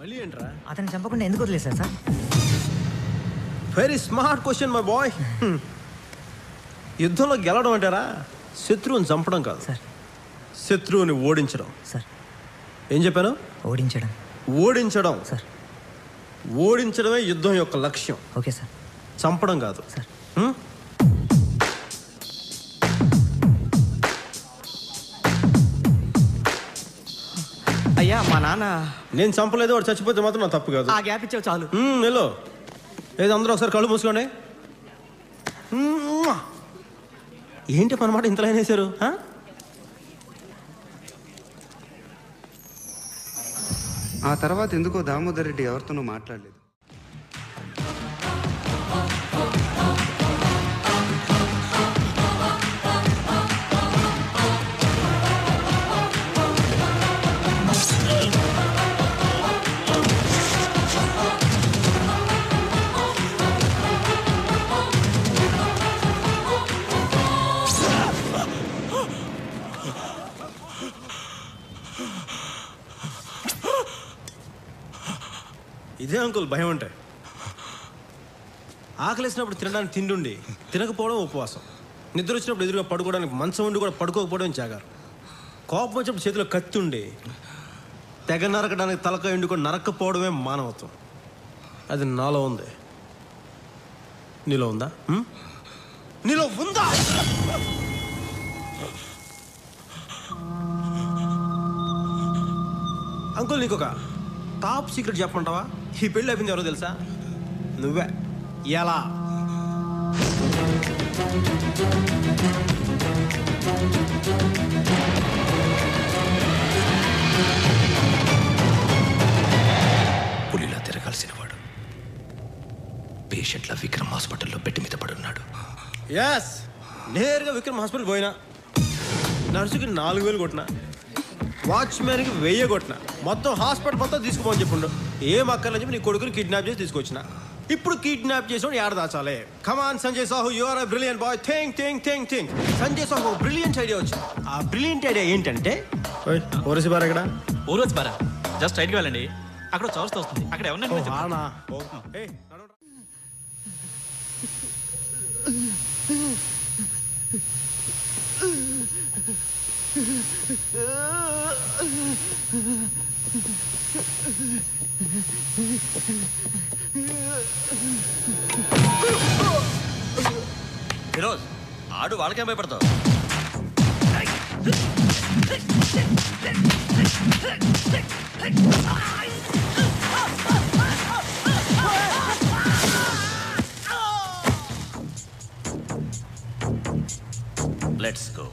మళ్ళీ ఏంట్రా? అతను చంపకుండా ఎందుకు వదిలేశారు sir? Very smart question my boy. యుద్ధంలో గెలవడం అంటారా శత్రువుని చంపడం కాదు సార్, శత్రువుని ఓడించడం. సార్ ఏం చెప్పాను? ఓడించడం. ఓడించడం సార్. ఓడించడమే యుద్ధం యొక్క లక్ష్యం. Okay sir. చంపడం కాదు సార్. అయ్యా మా నాన్న. నేను చంపలేదు, వాడు చచ్చిపోతే మాత్రం నా తప్పు కాదు. ఆ గ్యాప్ ఇచ్చావు చాలు. హలో, ఏదో అందరూ ఒకసారి కళ్ళు మూసుకోండి. ఏంటి పనమాట ఇంతలో వేసారు? ఆ తర్వాత ఎందుకో దామోదర్ రెడ్డి ఎవరితోనూ మాట్లాడలేదు. ఇదే అంకుల్ భయం అంటే. ఆకలిసినప్పుడు తినడానికి తిండి ఉండి తినకపోవడం ఉపవాసం, నిద్ర వచ్చినప్పుడు ఎదురుగా పడుకోవడానికి మంచం ఉండి కూడా పడుకోకపోవడం జాగారు, కోపం వచ్చినప్పుడు చేతిలో కత్తి ఉండి తెగ నరకడానికి తలకాయ ఉండి కూడా నరక్కపోవడమే మానవత్వం. అది నాలో ఉంది. నీలో ఉందా? నీలో ఉందా? అంకుల్ నీకు ఒక టాప్ సీక్రెట్ చెప్పమంటావా? ఈ పెళ్ళి అయిపోయింది ఎవరో తెలుసా? నువ్వే. ఎలా? పులిలా తిరగాల్సిన వాడు పేషెంట్ల విక్రమ్ హాస్పిటల్లో బెడ్ మీద పడున్నాడు. ఎస్, నేరుగా విక్రమ్ హాస్పిటల్ పోయినా, నర్సుకి 4,000 కొట్టినా, వాచ్మెన్కి 1000 కొట్టిన, మొత్తం హాస్పిటల్ మొత్తం తీసుకుపోని చెప్పుండు. ఏం అక్కర్లని చెప్పి నీ కొడుకుని కిడ్నాప్ చేసి తీసుకొచ్చిన. ఇప్పుడు కిడ్నాప్ చేసిన ఏడ దాచాలి? Come on Sanjay Sahu, you are a brilliant boy. Think. Sanjay Sahu brilliant idea వచ్చింది. ఆ బ్రిలియంట్ ఐడియా ఏంటంటే, ఓరసి బార్ ఎక్కడ? ఊరోజు బారా జస్ట్ రైట్కి వెళ్ళండి, అక్కడ చౌరస్తా వస్తుంది. అక్కడ ఎవరన్నా ఫిరోజ్, ఆడు వాళ్ళకేం భయపడతావు? Let's go.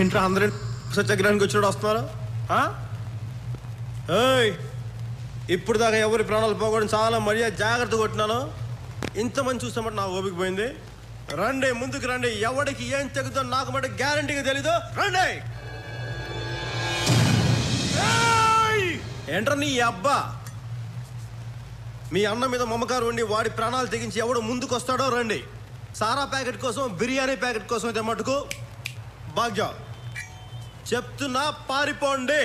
ఏంట్రా అందరూ సత్యాగ్రహానికి వచ్చినప్పుడు వస్తున్నారు? ఇప్పుడు దాకా ఎవరి ప్రాణాలు పోకూడదు చాలా మర్యాద జాగ్రత్త కొట్టినాను. ఇంతమంది చూస్తామంటే నా ఓపిక పోయింది. రండి, ముందుకు రండి. ఎవరికి ఏం తెగుతో నాకు మటు గ్యారంటీగా తెలీదు. రండి. ఏంట్రా నీ అబ్బా, మీ అన్న మీద మమకారం ఉండి వాడి ప్రాణాలు తెగించి ఎవడు ముందుకు వస్తాడో రండి. సారా ప్యాకెట్ కోసం, బిర్యానీ ప్యాకెట్ కోసం అయితే మటుకు భాగ్య చెప్తున్నా, పారిపోండి.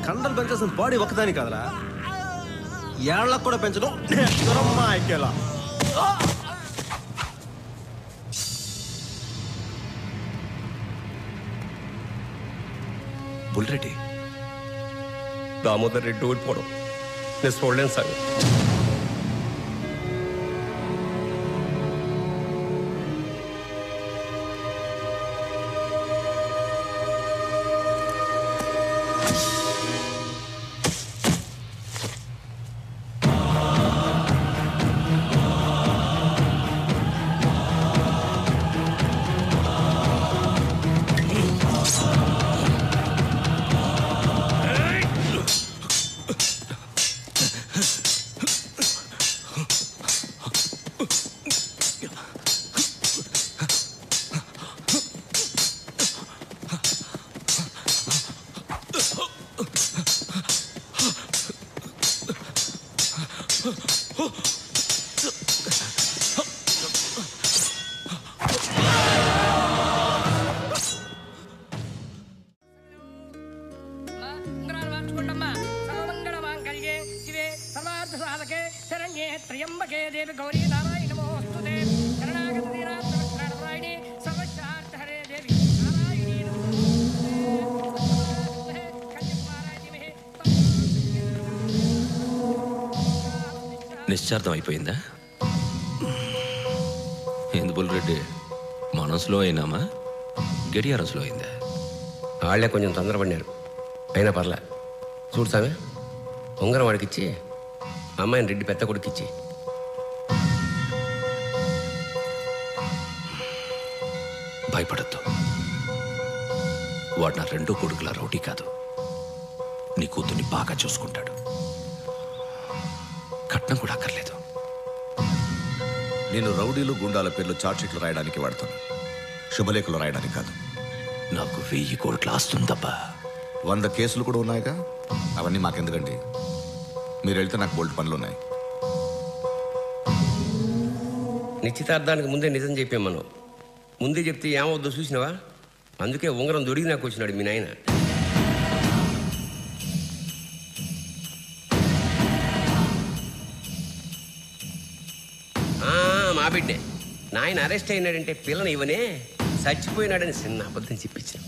కండలు పెంచాల్సిన బాడీ ఒకదాని కదరా, ఏళ్ళకు కూడా పెంచడం మా ఎక్కేలా. బుల్రెడ్డి, దామోదర్ రెడ్డి ఓడిపోవడం నేను చూడలేను సార్. त्र्यंबके देवी गौरी नारायण नमोस्तुते शरणागत वीरात्मनारायणे सर्वशार्थ हरे देवी नारायणी नमोस्तुते कन्याकुमारी నిశ్చార్థం అయిపోయిందా? ఏంది బుల్రెడ్డి, మనసులో అయినామా గడియారంలో అయిందా? వాళ్ళే కొంచెం తొందరపడినారు, అయినా పర్లే. చూడు సామె, ఉంగరం వాడికిచ్చి అమ్మాయిని రెడ్డి పెద్ద కొడుకిచ్చి. భయపడద్దు, వాడు నా రెండో కొడుకుల రౌడీ కాదు. నీ కూతుర్ని బాగా చూసుకుంటాడు. కట్నం కూడా అక్కర్లేదు. నేను రౌడీలు గుండాల పేర్లు చార్ట్షీట్లు రాయడానికి వాడతాను, శుభలేఖలు రాయడానికి కాదు. నాకు 1000 కోట్ల ఆస్తుందబ్బా. 100 కేసులు కూడా ఉన్నాయిగా, అవన్నీ మాకెందుకండి? మీరు వెళ్తే నాకు బోల్డ్ పనులు ఉన్నాయి. నిశ్చితార్థానికి ముందే నిజం చెప్పాం మనం. ముందే చెప్తే ఏమవుద్దో చూసినావా? అందుకే ఉంగరం దొరికి నాకు వచ్చినాడు మీ నాయన. మా బిడ్డే నాయన అరెస్ట్ అయినాడంటే పిల్లని ఇవనే చచ్చిపోయినాడని చిన్న అబద్ధం చెప్పించాను.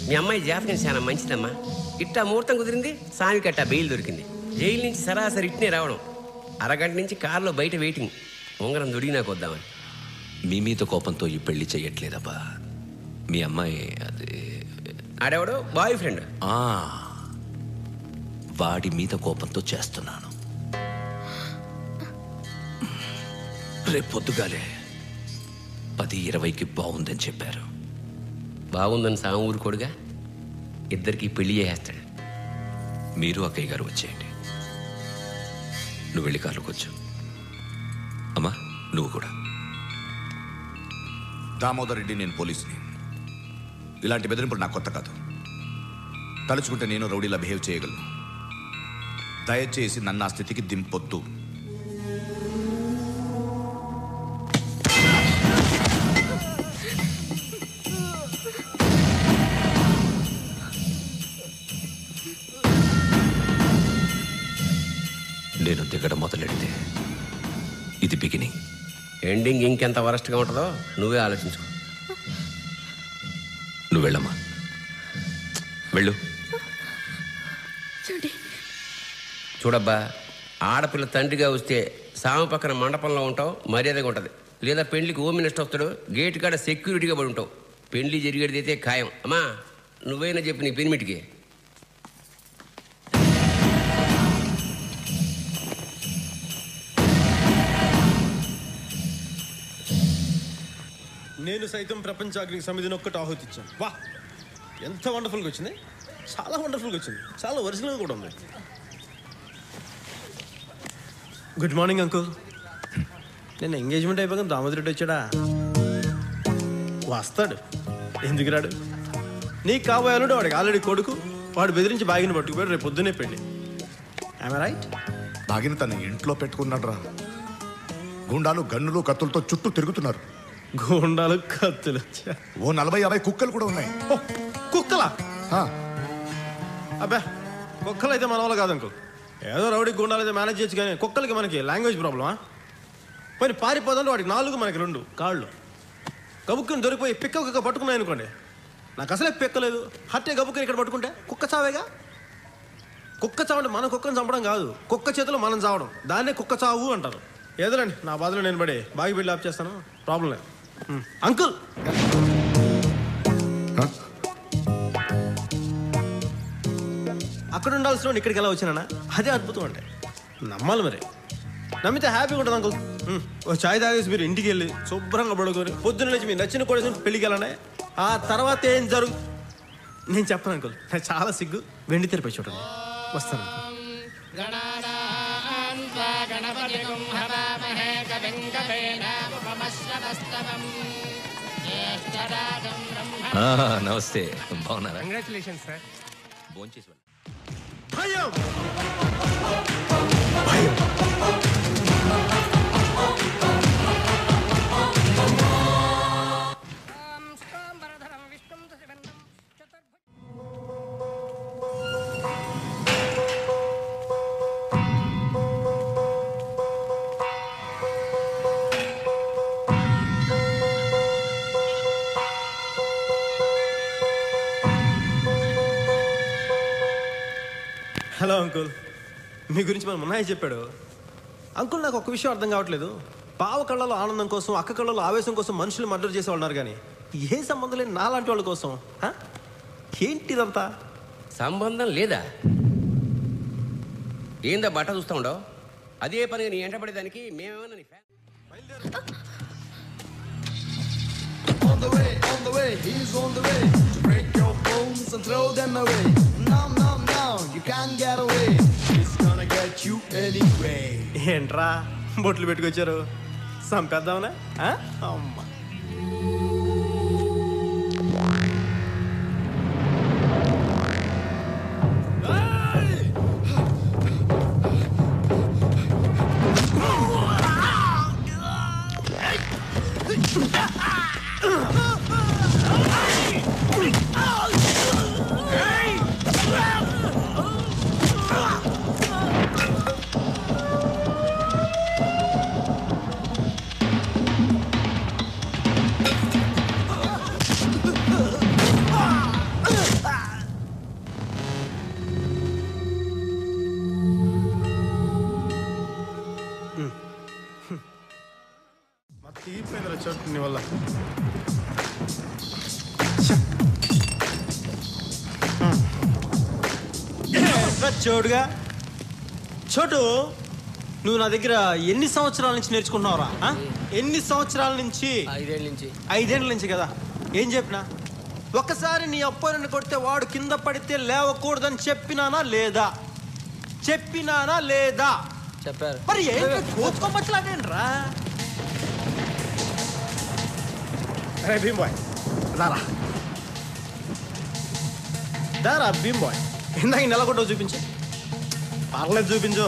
మీ అమ్మాయి జాతకం చాలా మంచిదమ్మా. ఇట్టా ముహూర్తం కుదిరింది, స్వామికి అట్టా బెయిల్ దొరికింది. జైలు నుంచి సరాసరి ఇట్నే రావడం, అరగంట నుంచి కారులో బయట వెయిటింగ్. ఉంగరం దొరికి నాకు వద్దామని. మీ మీద కోపంతో ఈ పెళ్లి చెయ్యట్లేదబ్బా. మీ అమ్మాయి అది ఆడేవాడు బాయ్ ఫ్రెండ్, వాడి మీద కోపంతో చేస్తున్నాను. రేపు పొద్దుగాలే 10:20కి బాగుందని చెప్పారు. బాగుందని సాము ఊరుకోడుగా, ఇద్దరికి పెళ్లి చేసేస్తాడు. మీరు అక్కయ్య గారు వచ్చేయండి. నువ్వు వెళ్ళి కార్లోకి వచ్చు. అమ్మా నువ్వు కూడా. దామోదర్ రెడ్డి, నేను పోలీసుని. ఇలాంటి బెదిరింపులు నాకు కొత్త కాదు. తలుచుకుంటే నేను రౌడీలా బిహేవ్ చేయగలను. దయచేసి నన్ను ఆ స్థితికి దింపొద్దు. నేను దిగడం మొదలెడితే ఇది బిగినింగ్. ఎండింగ్ ఇంకెంత వరస్ట్గా ఉంటుందో నువ్వే ఆలోచించుకో. నువ్వు వెళ్ళమ్మా, వెళ్ళు. చూడబ్బా, ఆడపిల్ల తండ్రిగా వస్తే సాము పక్కన మండపంలో ఉంటావు, మర్యాదగా ఉంటుంది. లేదా పెళ్లికి హోమ్ మినిస్టర్ వస్తాడు, గేటు కాడ సెక్యూరిటీగా పడి ఉంటావు. పెళ్లి జరిగేది అయితే ఖాయం. అమ్మా నువ్వైనా చెప్పు నీ పెనిమిటికి. నేను సైతం ప్రపంచాగ్ని సమితిని ఒక్కటి ఆహుతిచ్చాను. వా ఎంత వండర్ఫుల్గా వచ్చింది, చాలా వండర్ఫుల్గా వచ్చింది, చాలా ఒరిజినల్గా కూడా ఉంది. Good morning uncle. నేను ఎంగేజ్మెంట్ అయిపోయాక దామోదర్ రెడ్డి వచ్చాడా? వస్తాడు, ఎందుకు రాడు? నీకు కాబోయాలుడు వాడికి ఆల్రెడీ కొడుకు, వాడు బెదిరించి బాగిన పట్టుకుపోయాడు, రేపు పొద్దున్నే పెళ్ళి. I right? బాగిన తన ఇంట్లో పెట్టుకున్నాడు రా. గుండాలు గన్నులు కత్తులతో చుట్టూ తిరుగుతున్నారు. గోండాలు కత్తులు, ఓ 40-50 కుక్కలు కూడా ఉన్నాయి. కుక్కలా? ఆ, అబ్బా కుక్కలు అయితే మన వాళ్ళు కాదు అంకుల్. ఏదో రౌడీ గుండాలు అయితే మేనేజ్ చేయొచ్చు, కానీ కుక్కలకి మనకి లాంగ్వేజ్ ప్రాబ్లమా? పోయి పారిపోదాంటే వాడికి 4 మనకి 2 కాళ్ళు. గబుక్కుని దొరికిపోయి పిక్క కుక్క పట్టుకున్నాయి అనుకోండి, నాకు అసలే పిక్కలేదు. హట్టే గబుక్కుని ఇక్కడ పట్టుకుంటే కుక్క చావేగా. కుక్క చావంటే మన కుక్కను చంపడం కాదు, కుక్క చేతిలో మనం చావడం, దాన్నే కుక్క చావు అంటారు. ఏదోనండి, నా బాధలో నేను పడి బాగి బిల్డ్ ఆఫ్ చేస్తాను, ప్రాబ్లం లేదు. అంకుల్ అక్కడ ఉండాల్సిన ఇక్కడికి ఎలా వచ్చినా అదే అద్భుతం అంటే. నమ్మాలి మరి, నమ్మితే హ్యాపీగా ఉంటుంది అంకుల్. ఓ చాయ్ తాగేసి మీరు ఇంటికి వెళ్ళి శుభ్రంగా పడుకొని పొద్దున్న లేచి మీరు నచ్చిన కూడా పెళ్ళికి వెళ్ళానే. ఆ తర్వాత ఏం నేను చెప్పను అంకుల్, నాకు చాలా సిగ్గు. వెండి తెరిపై చూడండి, వస్తాను అంకుల్. నమస్తే, బాగున్నారా? Congratulation sir. భోంచేసి వెళ్ళండి. భయం భయం హలో అంకుల్, మీ గురించి మన మున్నాయి చెప్పాడు. అంకుల్ నాకు ఒక విషయం అర్థం కావట్లేదు. బావ కళ్ళలో ఆనందం కోసం, అక్క కళ్ళలో ఆవేశం కోసం మనుషులు మర్డర్ చేసేవాళ్ళు ఉన్నారు, కానీ ఏ సంబంధం లేని నాలాంటి వాళ్ళ కోసం ఏంటిదంతా? సంబంధం లేదా? ఏందా బట్ట చూస్తూ ఉండవు? అదే పని నీ ఎంట పడేదానికి మేమేమన్నా నీ fan? On the way, he's on the way to break your bones and throw them away. No, you can't get away. He's gonna get you anyway. ఏంట్రా బొట్లు పెట్టుకొచ్చారు, సంపేద్దామనా? అమ్మా తీరిపోయిందిరా చోటు నీ వల్ల. చోటుగా చోటు, నువ్వు నా దగ్గర ఎన్ని సంవత్సరాల నుంచి నేర్చుకుంటున్నావురా? ఎన్ని సంవత్సరాల నుంచి? 5 ఏళ్ళ నుంచి కదా. ఏం చెప్పినా? ఒక్కసారి నీ అబ్బాయిని కొడితే వాడు కింద పడితే లేవకూడదని చెప్పినానా లేదా? చెప్పినానా లేదా? చెప్పారు. మరి ఏంటి కోసుకోమచ్చలాగేంట్రా? అరే భీమ్ బాయ్ రారా, దారా భీమ్ బాయ్. ఇందాక నెల కొట్టో చూపించు. పర్లేదు చూపించు,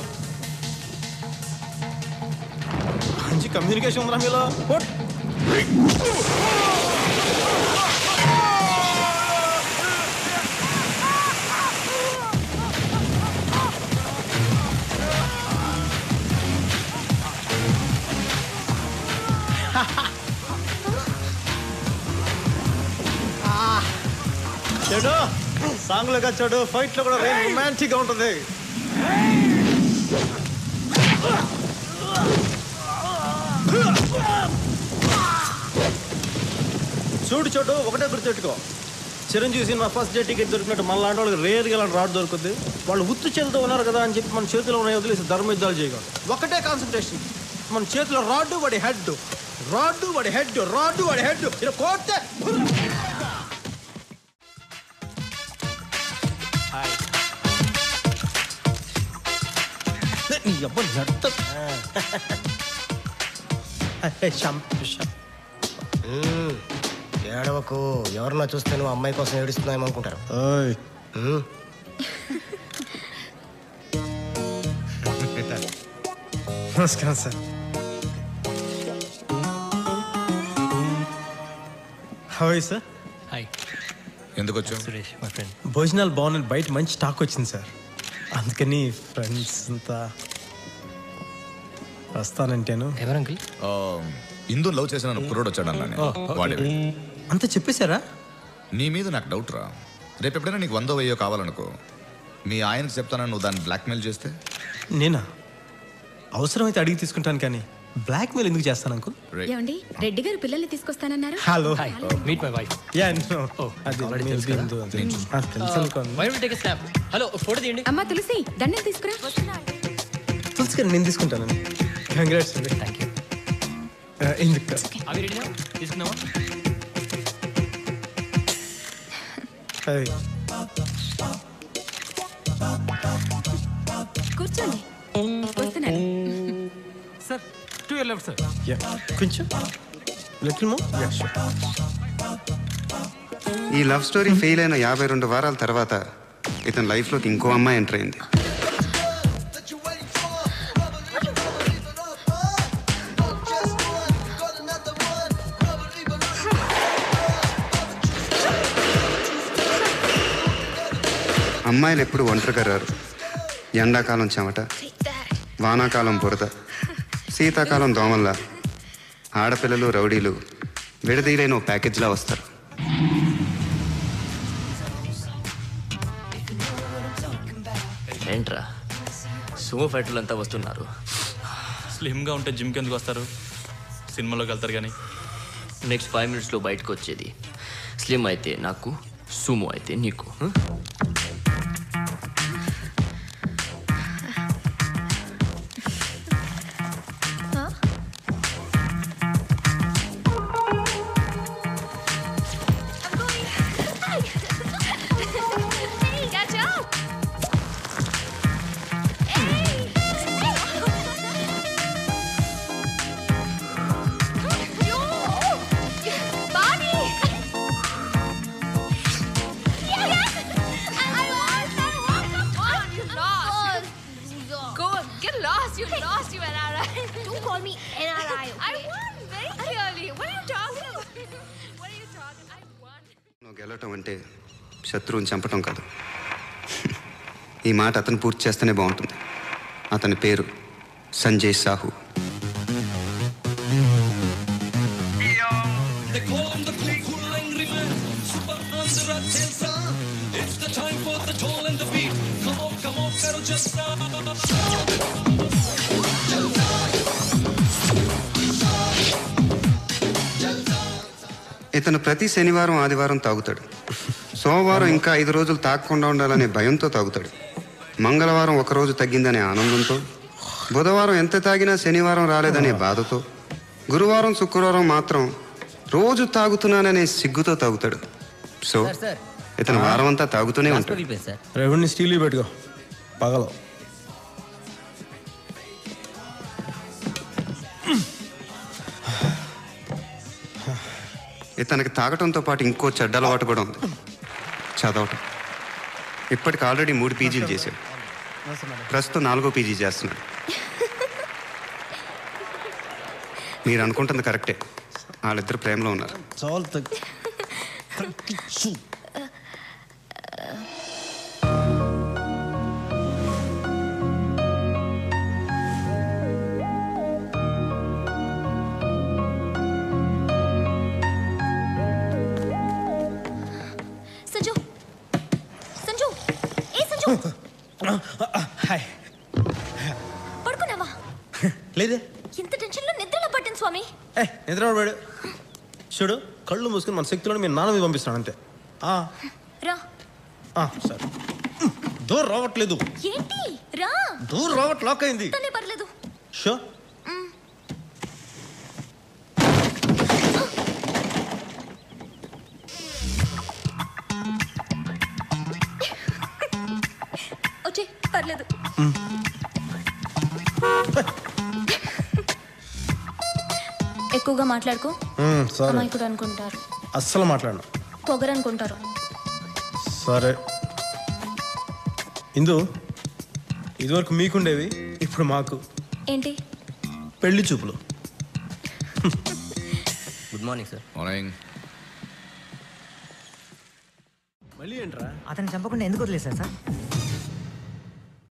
మంచి కమ్యూనికేషన్ ఉందా మీలో? చెడు సాంగ్లో కాదు చెడు, ఫైట్లో కూడా రొమాంటిక్ గా ఉంటుంది. చూడు చోటు, ఒకటే గుర్తుపెట్టుకో, Chiranjeevi cinema first day ticket దొరికినట్టు మన లాంటి వాళ్ళకి రేర్గా ఇలాంటి రాడ్ దొరుకుతుంది. వాళ్ళు ఉత్తు చేతితో ఉన్నారు కదా అని చెప్పి మన చేతిలో ఉన్నాయి వదిలేసి ధర్మ యుద్ధాలు చేయకూడదు. ఒకటే కాన్సన్ట్రేషన్, మన చేతిలో రాడ్డు, వాడి హెడ్. రాడ్డు వాడి హెడ్ ఇలా కోస్తే నీ అబ్బా నట్ట ఏడవకు ఎవరన్నా చూస్తే నువ్వు అమ్మాయి కోసం ఏడుస్తున్నాయేమో అనుకుంటారు. నమస్కారం సార్. Hi sir. హాయ్. ఎందుకు వచ్చావు? Suresh my friend. భోజనాలు బాగున్నాయి, బయట మంచి స్టాక్ వచ్చింది సార్, అందుకని ఫ్రెండ్స్ అంతా వస్తానంటేను. ఎవరు అంకుల్? ఇందు లవ్ చేసిన కుర్రోడు వచ్చాడు అన్నా. వాడే అంతా చెప్పేశారా? నీ మీద నాకు డౌట్ రా. రేపు ఎప్పుడైనా నీకు 100 వెయ్యో కావాలనుకో, మీ ఆయనకు చెప్తానని నువ్వు దాన్ని బ్లాక్మెయిల్ చేస్తే? నేనా? అవసరమైతే అడిగి తీసుకుంటాను, కానీ బ్లాక్మెయిల్ ఎందుకు చేస్తాను అంకుల్? ఏమండి, రెడ్డి గారు పిల్లల్ని తీసుకొస్తానన్నారు. Hello. Meet my wife. Hello, photo తీయండి. అమ్మా తులసి, దండం తీసుకురా. తులసి గారు నేను తీసుకుంటానండి. కంగ్రాట్స్ అండి. Thank you. ఎందుకు? అవి రెడీనా? తీసుకున్నావా? కూర్చోండి, వస్తున్నాను. Sir, 2 your left, sir. కొంచెం లిటిల్ మోర్. ఈ లవ్ స్టోరీ ఫెయిల్ అయిన 52 వారాల తర్వాత ఇతని లైఫ్లోకి ఇంకో అమ్మాయి ఎంటర్ అయింది. అమ్మాయిలు ఎప్పుడు ఒంటరిగా రారు. ఎండాకాలం చెమట, వానాకాలం బురద, శీతాకాలం దోమల్లా, ఆడపిల్లలు రౌడీలు విడదీయలేని ఓ ప్యాకేజ్లా వస్తారు. ఏంట్రా సుమో ఫైటర్లు అంతా వస్తున్నారు. స్లిమ్గా ఉంటే జిమ్కి ఎందుకు వస్తారు? సినిమాలోకి వెళ్తారు కానీ. నెక్స్ట్ 5 minutesలో బయటకు వచ్చేది. స్లిమ్ అయితే నాకు, సుమో అయితే నీకు. గెలవటం అంటే శత్రువుని చంపటం కాదు. ఈ మాట అతను పూర్తి చేస్తేనే బాగుంటుంది. అతని పేరు సంజయ్ సాహు. ఇతను ప్రతి శనివారం ఆదివారం తాగుతాడు. సోమవారం ఇంకా 5 రోజులు తాగకుండా ఉండాలనే భయంతో తాగుతాడు. మంగళవారం 1 రోజు తగ్గిందనే ఆనందంతో, బుధవారం ఎంత తాగినా శనివారం రాలేదనే బాధతో, గురువారం శుక్రవారం మాత్రం రోజు తాగుతున్నాననే సిగ్గుతో తాగుతాడు. సో ఇతను వారం అంతా తాగుతూనే ఉంటాడు. రెవెన్యూ స్టీల్ పెట్టుకో పగలో. ఇతనికి తాగటంతో పాటు ఇంకో చెడ్డ అలవాటు కూడా ఉంది, చదవటం. ఇప్పటికి ఆల్రెడీ 3 పీజీలు చేశాడు. ప్రస్తుతం 4వ పీజీ చేస్తున్నాడు. మీరు అనుకుంటుంది కరెక్టే, వాళ్ళిద్దరు ప్రేమలో ఉన్నారు. పడుకున్నావా? లేదే. ఇంత టెన్షన్లో నిద్రలో పట్టింది స్వామి. నిద్రపడు. చూడు, కళ్ళు మూసుకుని మన శక్తిలో మీ నాన్న మీద పంపిస్తున్నాను అంతే. రా. సరే. డోర్ రావట్లేదు. ఏంటి? రా. డోర్ రావట్ లాక్ అయింది. పర్లేదు. షో పర్లేదు. ఎక్కువగా మాట్లాడుకో, సరే అమాయకుడు అనుకుంటారు, అస్సలు మాట్లాడను. పొగరు అనుకుంటారు. సరే ఇందు, ఇదివరకు మీకుండేవి, ఇప్పుడు మాకు ఏంటి? పెళ్లి చూపులు. Good morning sir. మార్నింగ్. మళ్ళీ ఏంట్రా? అతను చంపకుండా ఎందుకు వదిలేశారు సార్?